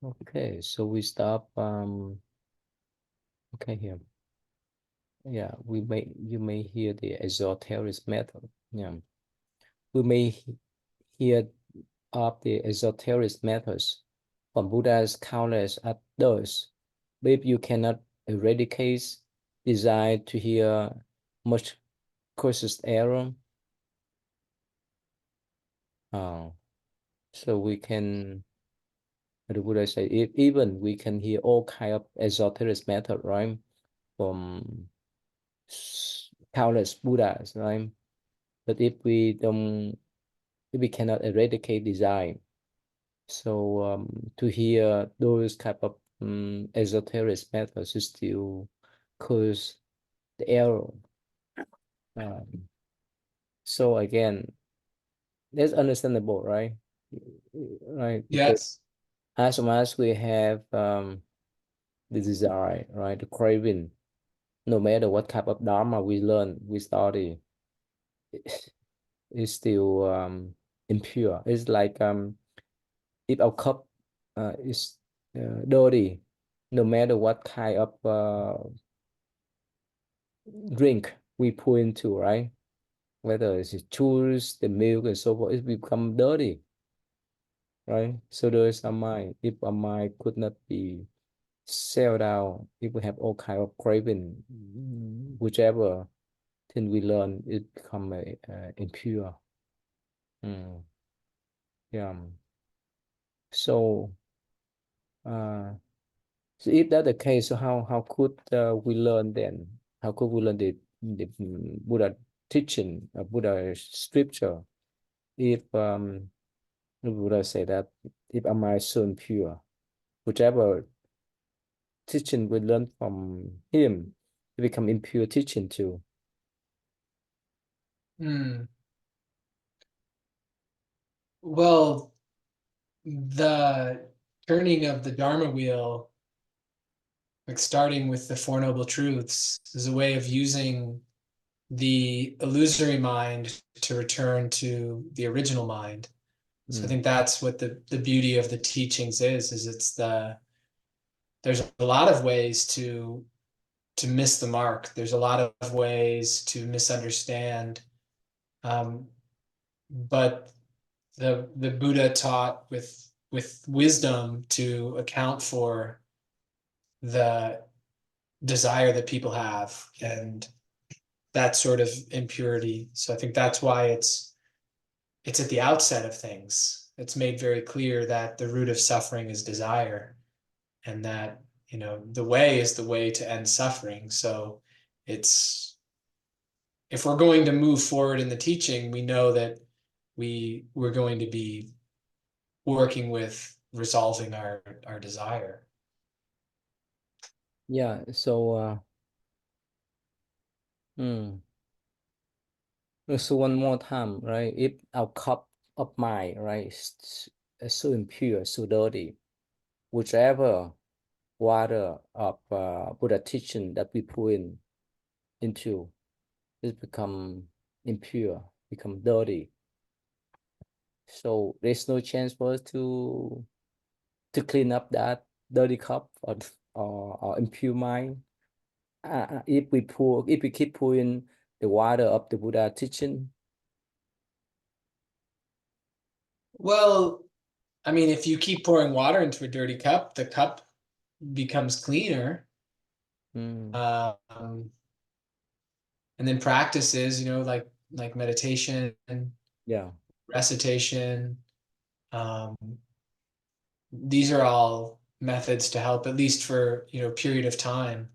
Okay, so we stop. Okay, here. Yeah, you may hear the esoteric method. Yeah, we may hear of the esoteric methods from Buddha's countless others. But if you cannot eradicate desire to hear much causes error, uh, so we can, what would I say, if even we can hear all kind of esoteric method, right? From countless Buddhas, right? But if we cannot eradicate desire, so to hear those type of esoteric methods is still cause the error. Um, so again, that's understandable, right? Right, because Yes. as long as we have the desire, right, the craving, no matter what type of dharma we learn, we study, it's still impure. It's like if our cup is dirty, no matter what kind of drink we pour into, right? Whether it's juice, the milk, and so forth, it become dirty, right? So there is a mind. If a mind could not be settled down, if we have all kind of craving, whichever thing we learn, it become impure. Mm, yeah. So, uh, so if that's the case, so how could we learn then? How could we learn the Buddha teaching, Buddha scripture? If Buddha say that if a mind is so impure, whichever teaching we learn from him, it become impure teaching too. Hmm. Well, the turning of the Dharma wheel, like starting with the Four Noble Truths, is a way of using the illusory mind to return to the original mind. So I Mm. think that's what the beauty of the teachings is there's a lot of ways to miss the mark. There's a lot of ways to misunderstand. Um, but the Buddha taught with wisdom to account for the desire that people have and that sort of impurity. So I think that's why it's at the outset of things. It's made very clear that the root of suffering is desire, and that the way is the way to end suffering. So it's if we're going to move forward in the teaching, we know that we're going to be working with resolving our desire. Yeah. So mm, so one more time, right? If our cup of mind, right, is so impure, so dirty, whichever water of Buddha teaching that we put into, it become impure, become dirty. So there's no chance for us to clean up that dirty cup or impure mind. If we keep pouring the water of the Buddha teaching. Well, I mean, if you keep pouring water into a dirty cup, the cup becomes cleaner. Mm, Um, and then practices, like meditation, yeah. recitation. Um, these are all methods to help, at least for a period of time,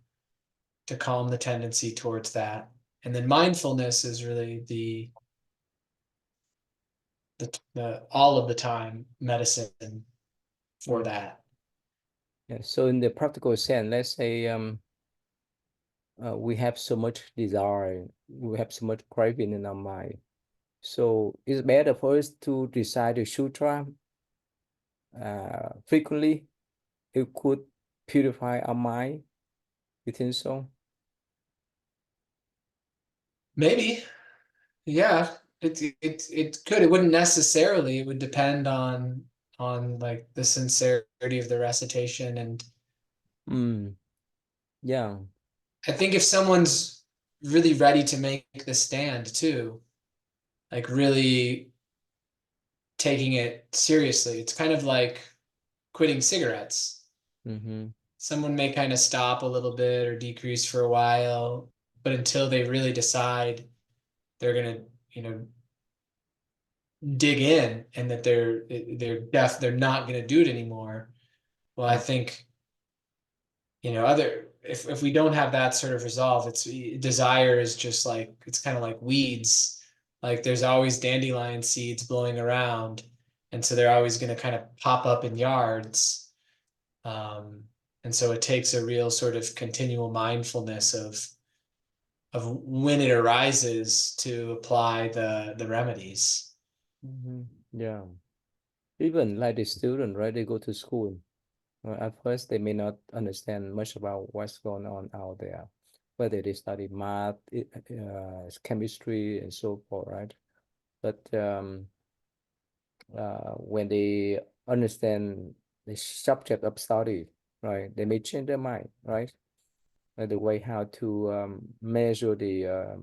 to calm the tendency towards that. And then mindfulness is really the all of the time medicine for Mm, that. yeah. So in the practical sense, let's say we have so much desire, we have so much craving in our mind. So it's better for us to recite the sutra frequently. It could purify our mind. You think so? Maybe, yeah, it could. It wouldn't necessarily. It would depend on like the sincerity of the recitation. And Mm, yeah. I think if someone's really ready to make the stand too, like really taking it seriously, it's kind of like quitting cigarettes. Mm-hmm. Someone may kind of stop a little bit or decrease for a while, but until they really decide they're gonna, dig in and that they're not gonna do it anymore. Well, I think, other if we don't have that sort of resolve, it's desire is just like it's kind of like weeds. Like there's always dandelion seeds blowing around, and so they're always going to kind of pop up in yards. Um, and so it takes a real sort of continual mindfulness of when it arises to apply the remedies. Mm-hmm. Yeah. Even like the student, right? They go to school. At first, they may not understand much about what's going on out there, whether they study math, chemistry, and so forth, right? But when they understand the subject of study, right, they may change their mind, right? The way how to measure the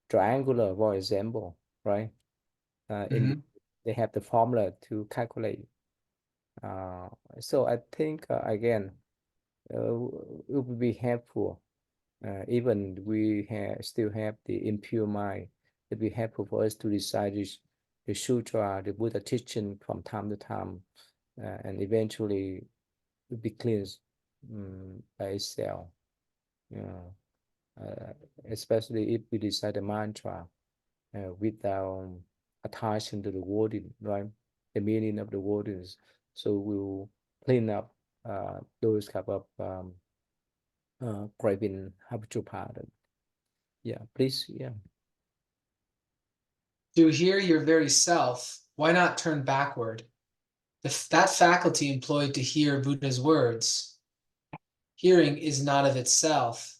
triangular, for example, right? In Mhm. they have the formula to calculate. Uh, so I think again, it would be helpful. Even we still have the impure mind. It would be helpful for us to decide the sutra, the Buddha teaching from time to time, and eventually it be cleansed by itself. You know, especially if we decide the mantra without attaching to the wording, right? The meaning of the wordings. So we'll clean up those type of craving habitual pattern. Yeah, please. Yeah. To hear your very self, why not turn backward? That faculty employed to hear Buddha's words. Hearing is not of itself,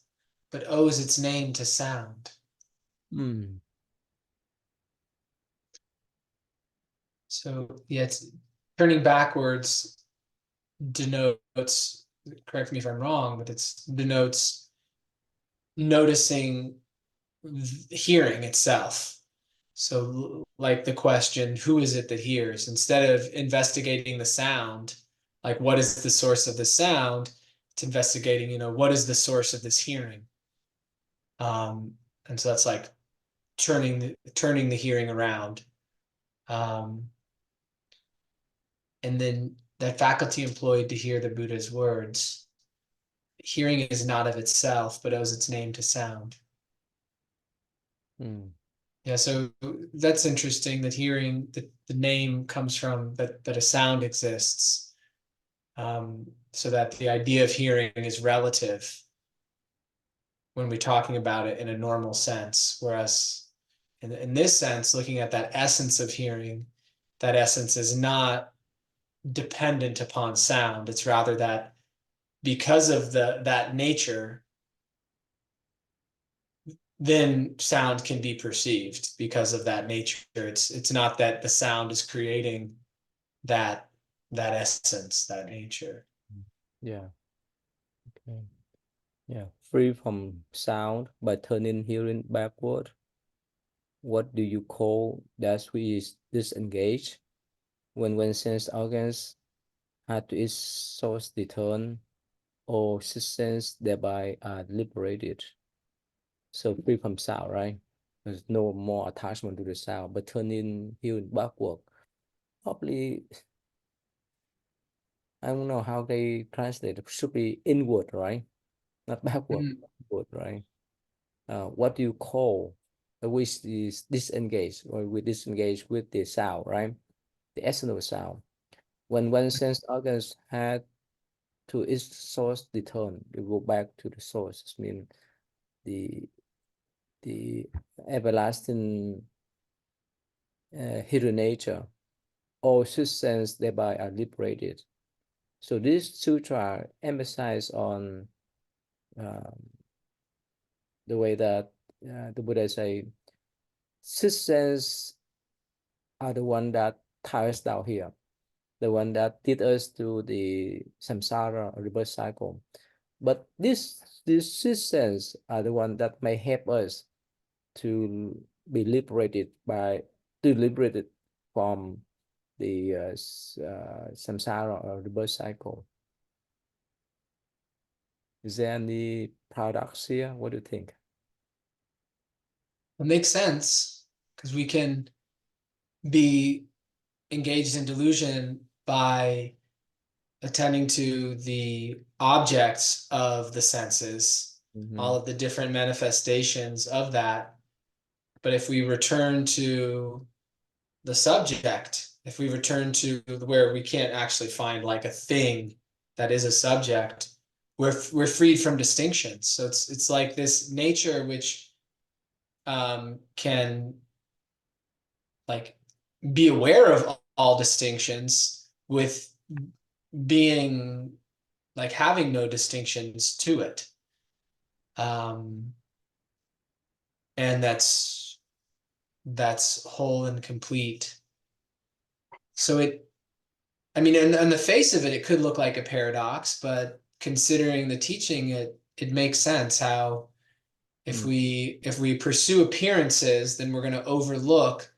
but owes its name to sound. Mm, So, yeah, it's turning backwards denotes, correct me if I'm wrong, but it denotes noticing hearing itself. So, like the question, who is it that hears? Instead of investigating the sound, like what is the source of the sound, it's investigating, what is the source of this hearing? Um, and so that's like turning the hearing around. Um, and then the faculty employed to hear the Buddha's words. Hearing is not of itself, but owes its name to sound. mm, Yeah, so that's interesting that hearing the name comes from that a sound exists. So that the idea of hearing is relative when we're talking about it in a normal sense. Whereas in this sense, looking at that essence of hearing, that essence is not dependent upon sound. It's rather that because of that nature, then sound can be perceived because of that nature. It's not that the sound is creating that that essence, that nature. yeah. Okay. Yeah. Free from sound by turning hearing backward. What do you call that which is disengaged when sense organs had to its source return or sense thereby are liberated? So free from sound, right? There's no more attachment to the sound, but turning hearing backward. Probably I don't know how they translate it. Should be inward, right? Not backward, Mhm. inward, right? What do you call which is disengaged or we disengage with the sound, right? The essence of sound. When one sense organs had to its source return, you go back to the source. I mean the the everlasting hidden nature. All systems thereby are liberated. So this sutra emphasize on um, the way that the Buddha say systems are the one that tie us down here. the one that did us to the samsara or rebirth cycle. But these systems are the one that may help us to be liberated to liberated from the samsara or rebirth cycle. Is there any paradox here? What do you think? It makes sense because we can be engaged in delusion by attending to the objects of the senses, all of the different manifestations of that. But if we return to the subject, if we return to where we can't actually find like a thing that is a subject, we're freed from distinctions. So it's like this nature which can like be aware of all distinctions with being like having no distinctions to it. And that's whole and complete. So I mean, on the face of it, it could look like a paradox, but considering the teaching, it makes sense how if we pursue appearances, then we're going to overlook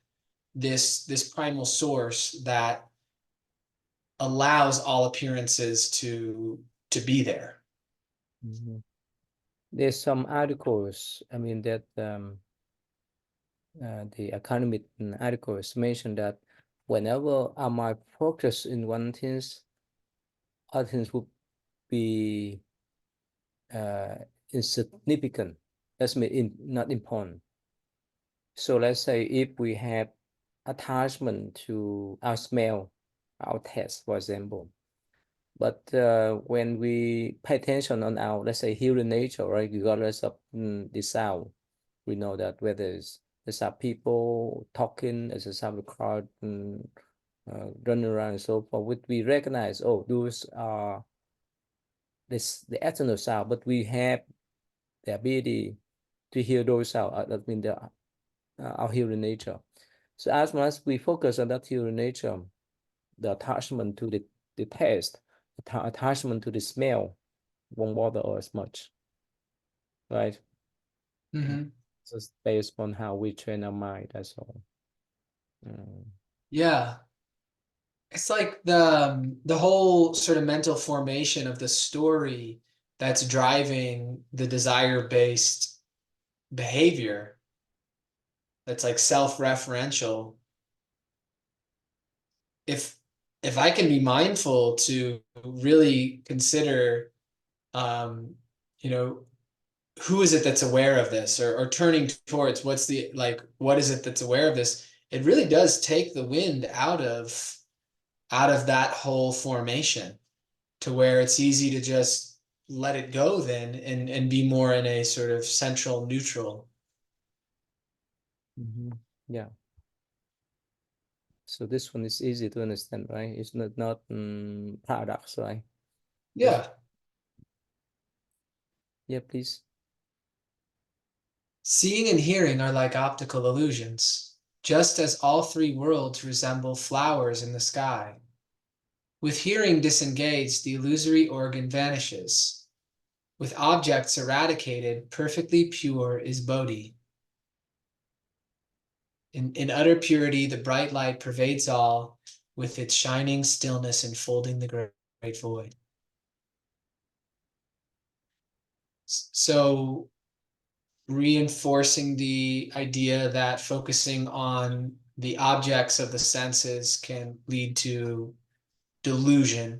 this primal source that allows all appearances to be there. There's some articles, I mean, that the academic articles mentioned that whenever I might focus in one thing, other things would be insignificant. That's mean not important. So let's say if we have attachment to our smell, our taste, for example, but when we pay attention on our, let's say, hearing nature, right, regardless of the sound, we know that whether there's some people talking, there's some crowd running around and so forth, we recognize, oh, those are the external sound, but we have the ability to hear those sounds. That means our hearing nature. So as much as we focus on that hearing nature, the attachment to the taste, attachment to the smell won't bother us much, right? Just based on how we train our mind, that's all. Yeah. It's like the whole sort of mental formation of the story that's driving the desire-based behavior that's like self-referential. If I can be mindful to really consider you know, who is it that's aware of this, or turning towards what is it that's aware of this, it really does take the wind out of that whole formation to where it's easy to just let it go then and be more in a sort of central neutral. Yeah. So this one is easy to understand, right? It's not paradox, right? Yeah. Yeah, please. Seeing and hearing are like optical illusions, just as all three worlds resemble flowers in the sky. With hearing disengaged, the illusory organ vanishes. With objects eradicated, perfectly pure is Bodhi. In utter purity, the bright light pervades all, with its shining stillness enfolding the great void. So, reinforcing the idea that focusing on the objects of the senses can lead to delusion,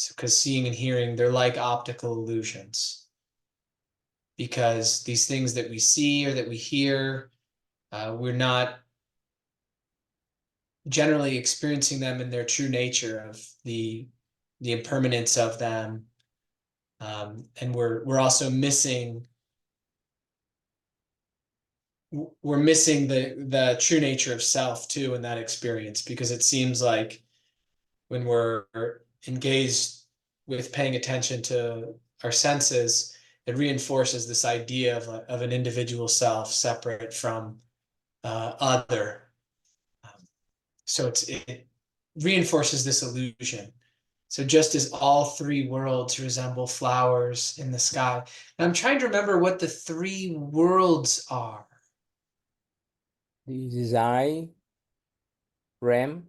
because seeing and hearing, they're like optical illusions. Because these things that we see or that we hear, we're not generally experiencing them in their true nature of the impermanence of them, and we're also missing the true nature of self too in that experience, because it seems like when we're engaged with paying attention to our senses, it reinforces this idea of an individual self separate from other. So reinforces this illusion. So just as all three worlds resemble flowers in the sky. And I'm trying to remember what the three worlds are. The design RAM,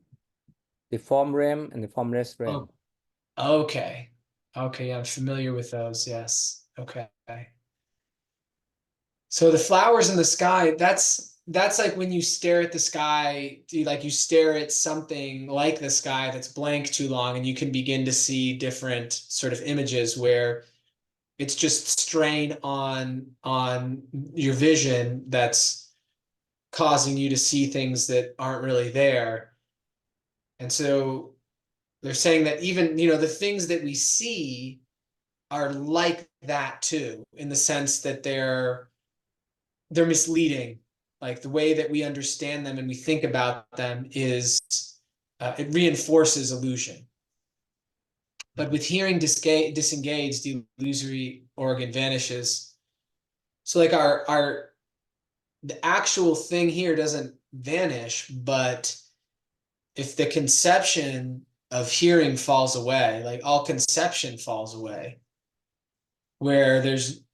the form RAM, and the formless RAM. Oh, okay. Okay, I'm familiar with those. Yes. Okay. So the flowers in the sky, that's like when you stare at the sky, like you stare at something like the sky that's blank too long, and you can begin to see different sort of images where it's just strain on your vision that's causing you to see things that aren't really there. And so they're saying that even, the things that we see are like that too, in the sense that they're misleading. Like the way that we understand them and we think about them is it reinforces illusion. But with hearing disengaged, the illusory organ vanishes. So like our the actual thing here doesn't vanish, but if the conception of hearing falls away, like all conception falls away, where there's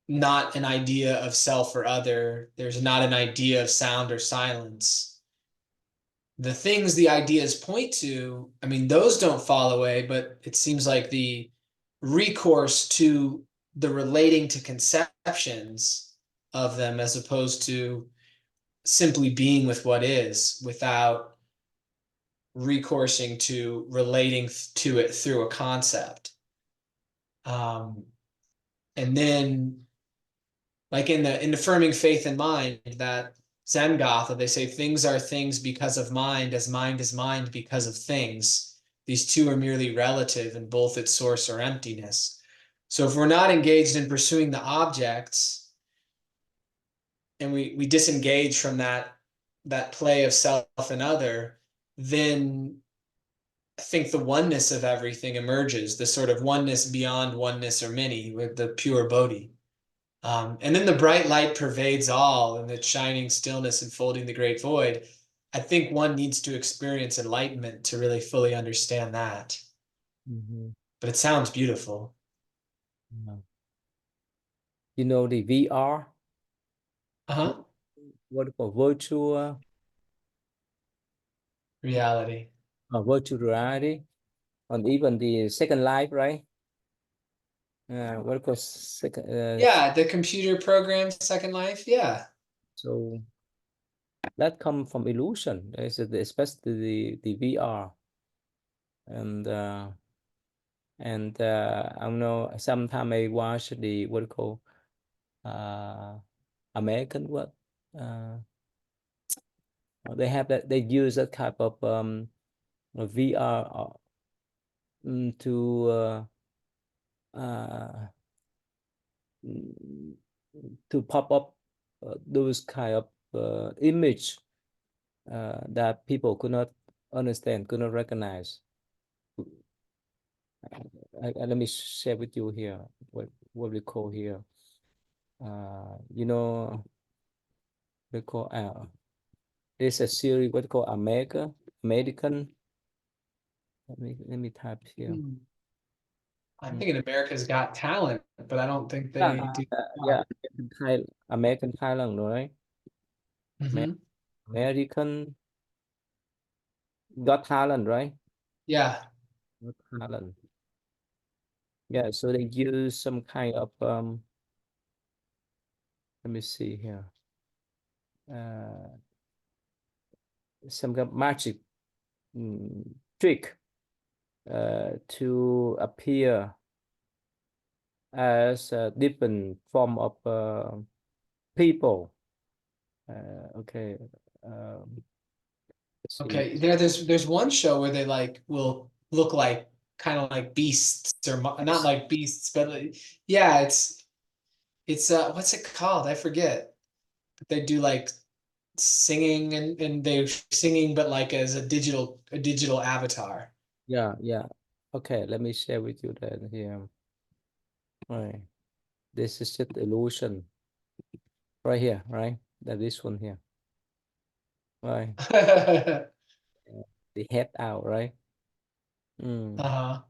not an idea of self or other, there's not an idea of sound or silence. The things the ideas point to, I mean, those don't fall away, but it seems like the recourse to the relating to conceptions of them as opposed to simply being with what is without recoursing to relating to it through a concept. Um, and then like in the affirming faith and mind, that Zen Gotha, they say things are things because of mind, as mind is mind because of things. These two are merely relative and both its source or emptiness. So if we're not engaged in pursuing the objects and we disengage from that play of self and other, then I think the oneness of everything emerges, the sort of oneness beyond oneness or many, with the pure Bodhi. And then the bright light pervades all, and the shining stillness enfolding the great void. I think one needs to experience enlightenment to really fully understand that. Mhm. But it sounds beautiful. Yeah. You know the VR, Uh-huh. what we call virtual Reality. virtual reality, and even the Second Life, right? What we call second. Yeah, the computer program Second Life. Yeah. So that come from illusion. Especially the VR, and I don't know. Sometimes I watch the what we call uh American what uh they have that they use that type of VR to uh, mm, to pop up those kind of image that people could not understand, could not recognize. Let me share with you here what we call here. You know, we call there's a series what called American. Let me type here. Hmm. I'm Mm. thinking America's Got Talent, but I don't think Yeah, they do. yeah, American Thailand, right? Mm-hmm. American Got Talent, right? Yeah. Got Talent. Yeah, so they use some kind of let me see here. Uh, some kind of magic mm, trick to appear as a different form of people. Okay. Um, let's see. Okay, there's one show where they like will look like kind of like beasts or not like beasts, but like, yeah, it's what's it called? I forget. But they do like singing and they're singing but like as a digital avatar. Yeah, yeah. Okay, let me share with you that here. Right. This is just illusion right here, right? That this one here. Right. the head out, right? Mm, Uh-huh.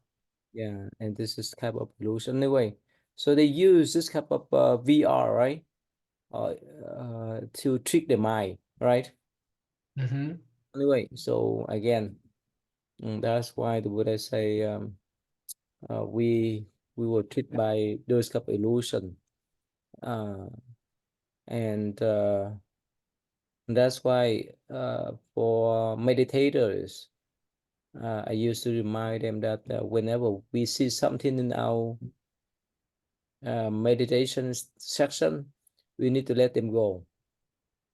yeah, and this is kind of illusion anyway. So they use this kind of VR, right? To trick the mind, right? Mm-hmm. Anyway, so again, that's why the Buddha say uh, we we were tricked by those kind of illusion, uh, and that's why for meditators, I used to remind them that whenever we see something in our meditation section, we need to let them go.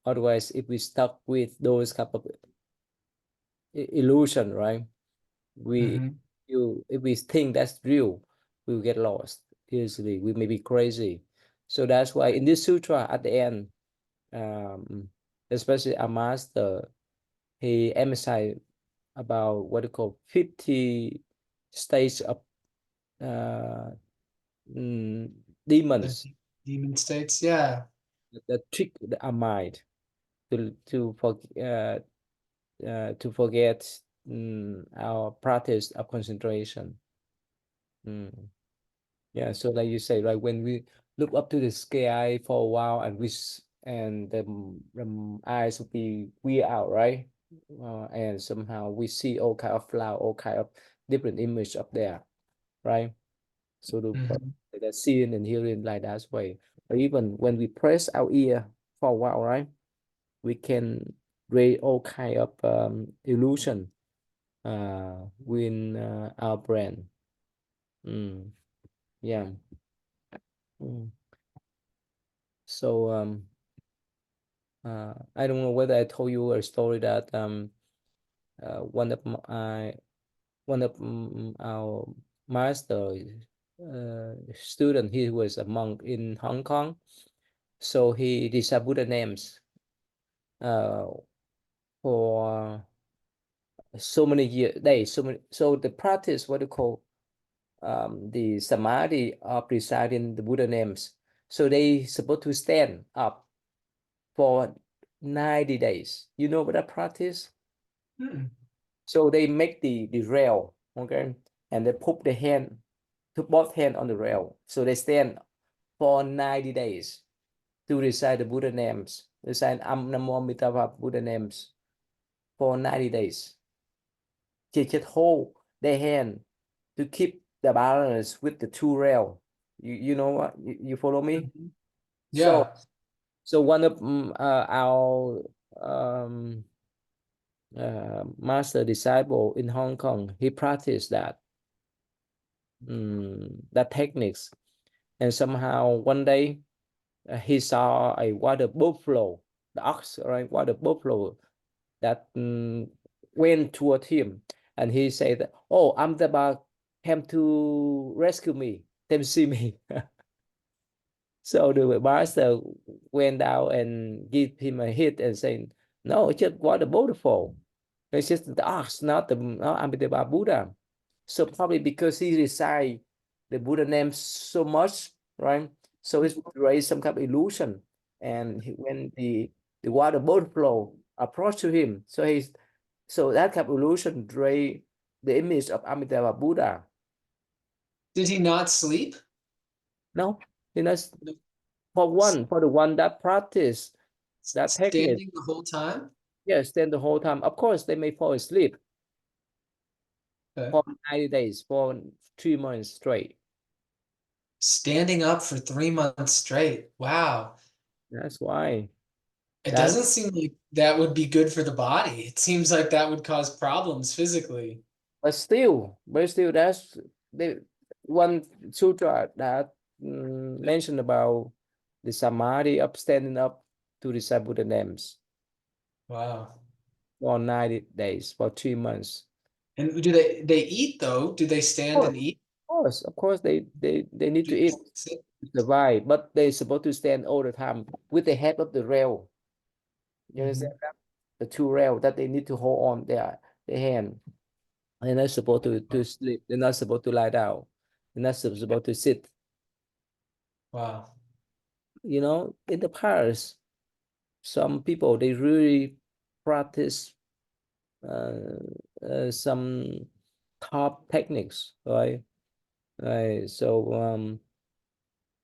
Otherwise, if we stuck with those kind of illusion, right? We Mm-hmm. you if we think that's real, we'll get lost easily. We may be crazy. So that's why in this sutra at the end, um, especially our master, he emphasized about what they call 50 stages of uh, mm, The demons demon states, yeah. that trick our mind to forget our practice of concentration. Mm. Yeah, so like you say, like when we look up to the sky for a while and and the eyes will be weird out, right? And somehow we see all kind of flower, all kind of different image up there, right? So Mm-hmm. the seeing and hearing like that way. Or even when we press our ear for a while, right? We can create all kind of illusion within our brain. Mm, yeah. Mm. So I don't know whether I told you a story that one of our master student, he was a monk in Hong Kong, so he recited Buddha names uh, for so many years days, so the practice what you call the samadhi of reciting the Buddha names, so they supposed to stand up for 90 days. You know what that practice? Mm-hmm. So they make the rail, okay, and they put the hand, put both hand on the rail. So they stand for 90 days to recite the Buddha names, recite Namo Amitabha Buddha names for 90 days. Just hold their hand to keep the balance with the two rail. You know what? You follow me? Mm-hmm. So Yeah. so one of our um, master disciple in Hong Kong, he practiced that techniques, and somehow one day he saw a water buffalo, the ox, right, water buffalo that went toward him, and he said, "Oh, I'm the bug, came to rescue me, came to see me." So the master went down and give him a hit and saying, "No, it's just water buffalo. It's just the ox, not Amitabha Buddha." So probably because he recite the Buddha name so much, right? So it's raised some kind of illusion. And when the water boat flow approach to him, so that kind of illusion raise the image of Amitabha Buddha. Did he not sleep? No, you know, No. for the one that practice that technique, Standing the whole time? yes, then the whole time, of course, they may fall asleep Okay. for 90 days, for 3 months straight. Standing up for 3 months straight. Wow. That's why. It That's doesn't seem like that would be good for the body. It seems like that would cause problems physically. but still, that's the one sutra that mentioned about the samadhi of standing up to recite Buddha names Wow. for 90 days, for 3 months. And do they eat though? Do they stand and eat? Of course, they need to Do- eat sit- to survive, but they're supposed to stand all the time with the head of the rail. You understand Mhm. that? The two rail that they need to hold on their hand. They're not supposed to sleep. They're not supposed to lie down. They're not supposed to sit. Wow. In the past, some people they really practice some top techniques, right? Right. So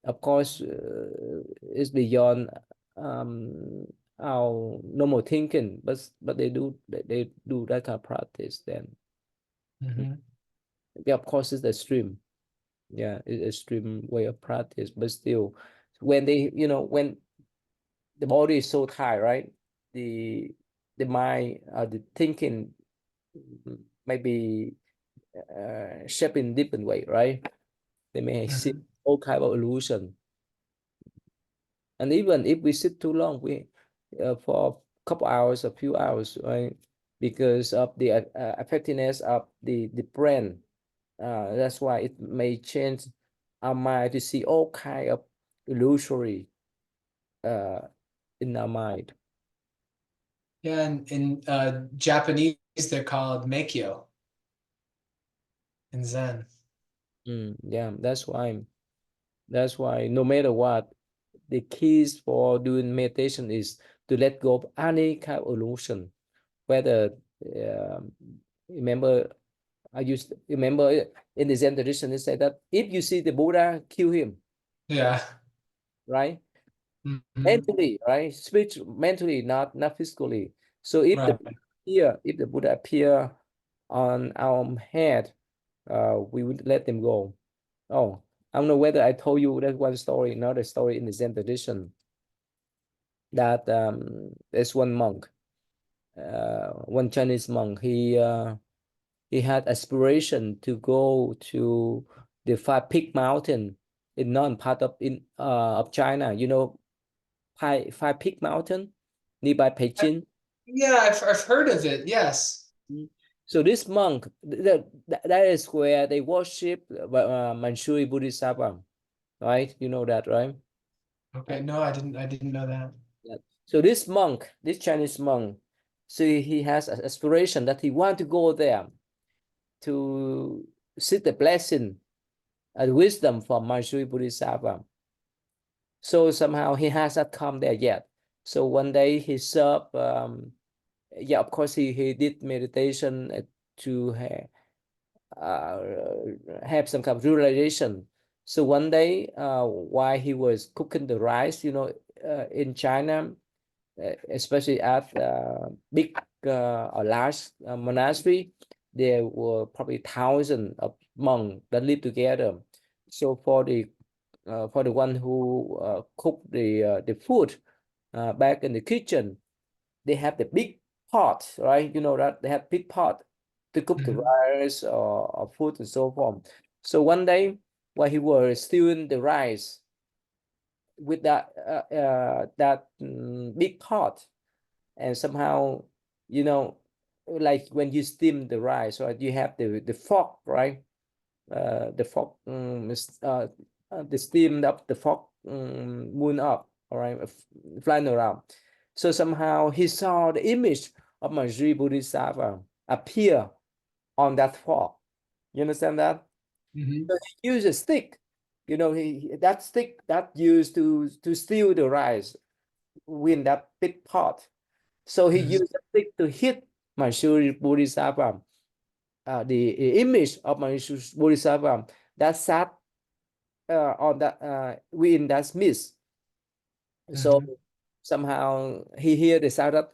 of course, it's beyond um, our normal thinking, but they do that kind of practice. Then, Hmm. yeah, of course, it's extreme. Yeah, it's extreme way of practice, but still, when they, when the body is so tired, right? The the mind, the thinking might be shaped in different way, right? They may see Hmm. all kind of illusion. And even if we sit too long, we for a couple hours, a few hours, right? Because of the effectiveness of the brain, that's why it may change our mind to see all kind of illusory uh, in our mind. Yeah, and in Japanese, they're called Meikyo in Zen. Yeah, that's why no matter what, the keys for doing meditation is to let go of any kind of illusion. Whether remember, I used remember in the Zen tradition, they said that if you see the Buddha, kill him, Yeah. right? Hmm. Mentally, right? Spiritual, mentally, not physically. So if the Right. if the Buddha appear on our head, we would let them go. Oh, I don't know whether I told you that one story, another story in the Zen tradition, that there's one monk, one Chinese monk. He had aspiration to go to the Five Peak Mountain in northern part of China. Five Peak Mountain nearby Beijing. Yeah, I've heard of it. Yes. Mm. So this monk, that is where they worship Manchuri Bodhisattva, right? You know that, right? Okay. No, I didn't know that. Yeah. So this monk, this Chinese monk, so he has an aspiration that he want to go there to seek the blessing and wisdom from Manchuri Bodhisattva. So somehow he has not come there yet. So one day he served, yeah, of course he did meditation to have some kind of realization. So one day, while he was cooking the rice, in China, especially at big or large monastery, there were probably thousands of monks that live together. So for the one who cook the food back in the kitchen, they have the big pot, right? You know that they have big pot to cook the Hmm. rice or food and so forth. So one day, while he was stewing the rice with that big pot, and somehow, you know like when you steam the rice, right, you have the fork, right? The fork the steamed up the fork, moon up, all right, flying around. So somehow he saw the image of Manjri Bodhisattva appear on that fork. You understand that? Hmm. So he used a stick, that stick that used to steal the rice in that big pot. So he Hmm. used a stick to hit Manjri Bodhisattva, the image of Manjri Bodhisattva that sat on that within that mist. So Hmm. somehow he hear the sound that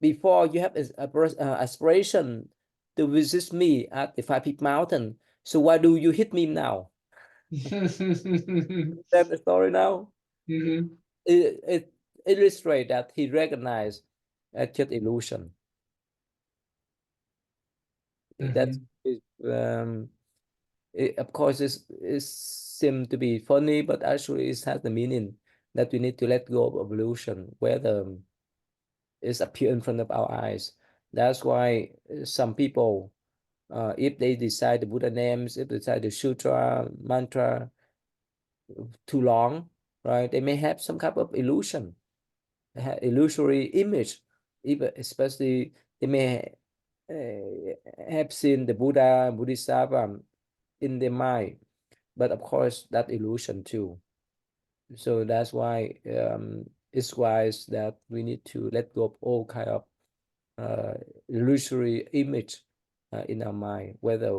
before you have aspiration to visit me at the Five Peak Mountain. So why do you hit me now? Hmm. That's the story now. It illustrates that he recognized just illusion. That's Hmm. um, of course it seems to be funny, but actually it has the meaning that we need to let go of illusion, whether it's appear in front of our eyes. That's why some people, if they decide the Buddha names, if they decide the sutra mantra too long, right, they may have some kind of illusion, illusory image. Even especially they may have seen the Buddha, Bodhisattva in their mind, but of course that illusion too. So that's why it's wise that we need to let go of all kind of uh, illusory image in our mind, whether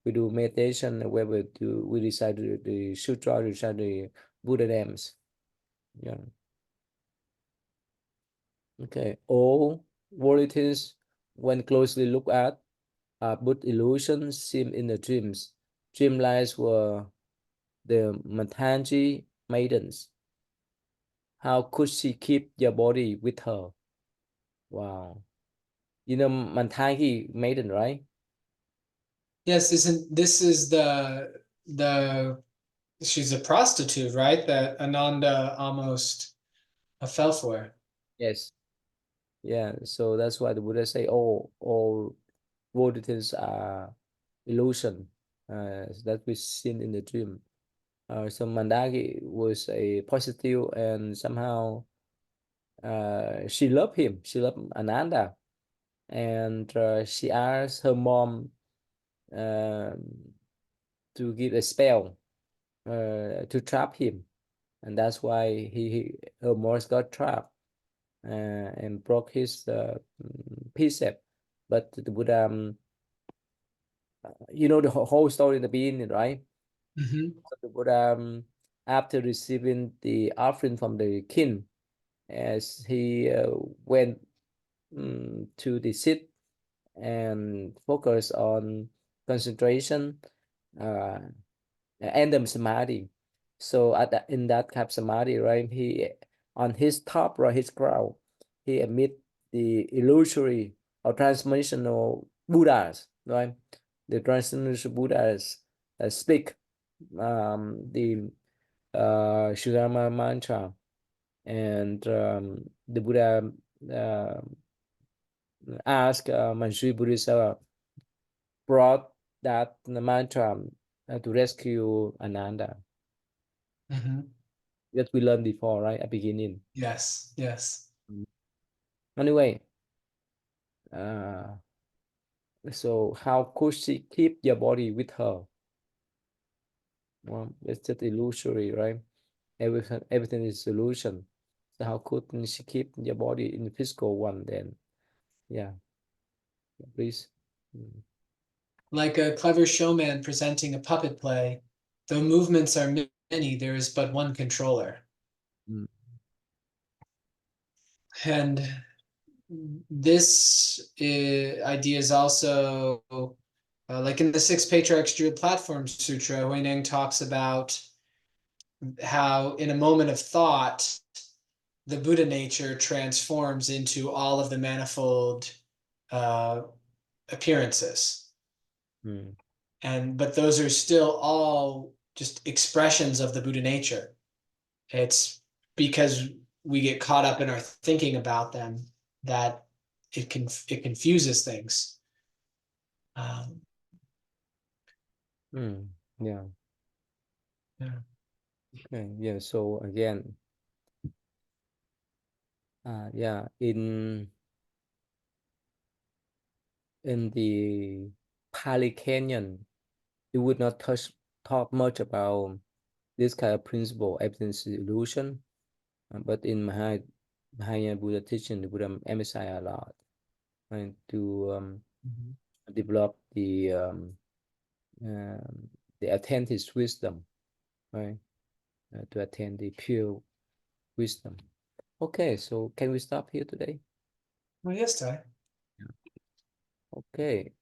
we do meditation, whether we recite the sutra, recite the Buddha names. Yeah. Okay. All volitions, when closely looked at, are but illusions seen in the dreams. Dream lives were the Matangi maidens. How could she keep their body with her? Wow. You know Matangi maiden, right? Yes, isn't this is the she's a prostitute, right? That Ananda almost fell for. Yes. Yeah. So that's why the Buddha say all volitions are illusion that we seen in the dream. So Mandagi was a prostitute and somehow she loved him. She loved Ananda, and she asked her mom um, to give a spell to trap him, and that's why her Morse got trapped and broke his precept. But the Buddha, you know the whole story in the beginning, right? Hmm. So the Buddha, after receiving the offering from the king, as he went to the sit and focus on concentration uh, and the samadhi. So in that kind of samadhi, right, he on his top, right, his crown, he emit the illusory or transformational Buddhas, right? The transformational Buddhas speak the Suragama mantra, and the Buddha uh, asked Manjusri Buddhist brought that mantra to rescue Ananda Hmm. that we learned before, right? At beginning. Yes, yes. Anyway, uh, so how could she keep your body with her? Well, it's just illusory, right? Everything is illusion. So how could she keep your body in the physical one then? Yeah, please. Mm. Like a clever showman presenting a puppet play, though movements are many, there is but one controller. Mm. And this idea is also like in the Six Patriarchs Druid Platform Sutra, Huineng talks about how in a moment of thought, the Buddha nature transforms into all of the manifold uh, appearances. Mm. And but those are still all just expressions of the Buddha nature. It's because we get caught up in our thinking about them that it confuses things. Um, Mm. Yeah. yeah. Okay. Yeah. So again, yeah, in the Pali Canyon, it would not talk much about this kind of principle, absence illusion, but in Mahayana Buddha teaching, the Buddha emphasize a lot, right, to Mhm. develop um, the attentive wisdom, right, to attain the pure wisdom. Okay, so can we stop here today? Well, yes, Ty. Okay.